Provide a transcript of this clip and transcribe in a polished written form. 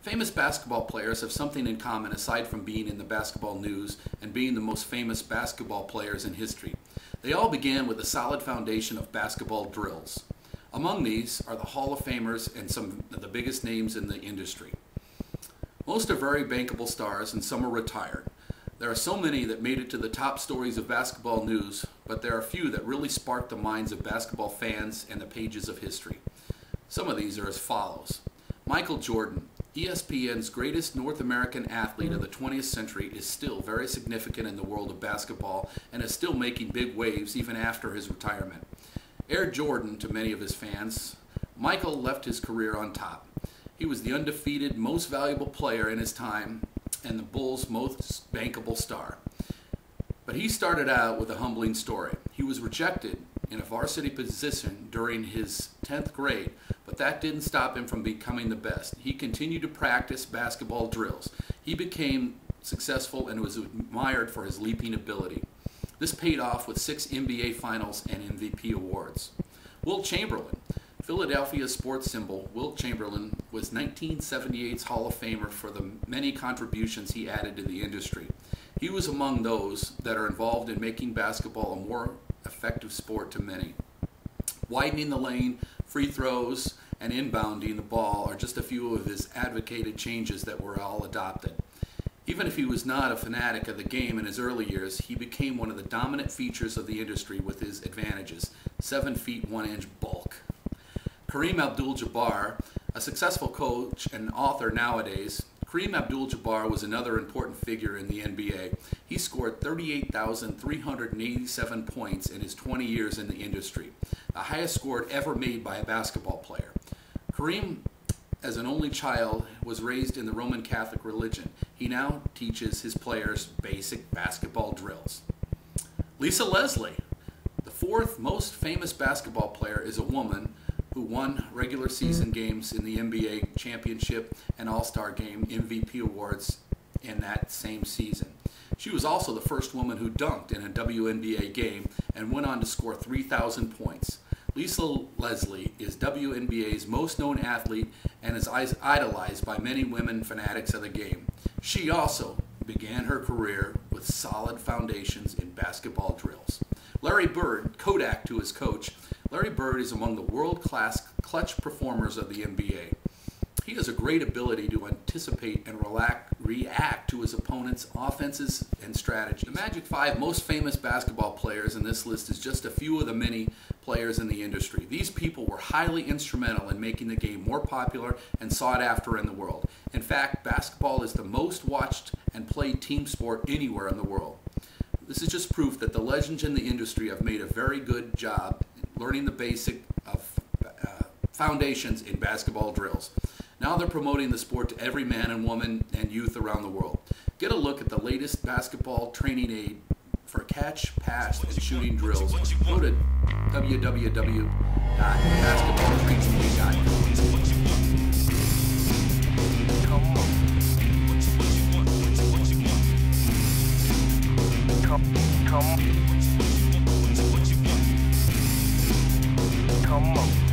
Famous basketball players have something in common aside from being in the basketball news and being the most famous basketball players in history. They all began with a solid foundation of basketball drills. Among these are the Hall of Famers and some of the biggest names in the industry. Most are very bankable stars and some are retired. There are so many that made it to the top stories of basketball news, but there are few that really sparked the minds of basketball fans and the pages of history. Some of these are as follows. Michael Jordan, ESPN's greatest North American athlete of the 20th century, is still very significant in the world of basketball and is still making big waves even after his retirement. Air Jordan to many of his fans, Michael left his career on top. He was the undefeated, most valuable player in his time and the Bulls' most bankable star. But he started out with a humbling story. He was rejected in a varsity position during his 10th grade, but that didn't stop him from becoming the best. He continued to practice basketball drills. He became successful and was admired for his leaping ability. This paid off with 6 NBA Finals and MVP awards. Wilt Chamberlain, Philadelphia sports symbol, Wilt Chamberlain was 1978's Hall of Famer for the many contributions he added to the industry. He was among those that are involved in making basketball a more effective sport to many. Widening the lane, free throws, and inbounding the ball are just a few of his advocated changes that were all adopted. Even if he was not a fanatic of the game in his early years, he became one of the dominant features of the industry with his advantages, 7 feet 1 inch bulk. Kareem Abdul-Jabbar, a successful coach and author nowadays, Kareem Abdul-Jabbar was another important figure in the NBA. He scored 38,387 points in his 20 years in the industry, the highest score ever made by a basketball player. Kareem, as an only child, was raised in the Roman Catholic religion. He now teaches his players basic basketball drills. Lisa Leslie, the 4th most famous basketball player, is a woman who won regular season games in the NBA Championship and All-Star Game MVP awards in that same season. She was also the first woman who dunked in a WNBA game and went on to score 3,000 points. Lisa Leslie is WNBA's most known athlete and is idolized by many women fanatics of the game. She also began her career with solid foundations in basketball drills. Larry Bird, Kodak to his coach, Larry Bird is among the world-class clutch performers of the NBA. He has a great ability to anticipate and react to his opponent's offenses and strategies. The Magic 5 most famous basketball players in this list is just a few of the many players in the industry. These people were highly instrumental in making the game more popular and sought after in the world. In fact, basketball is the most watched and played team sport anywhere in the world. This is just proof that the legends in the industry have made a very good job learning the basic of foundations in basketball drills. Now they're promoting the sport to every man and woman and youth around the world. Get a look at the latest basketball training aid for catch, pass, and shooting drills. Go to www.basketballtraining.com. Come on.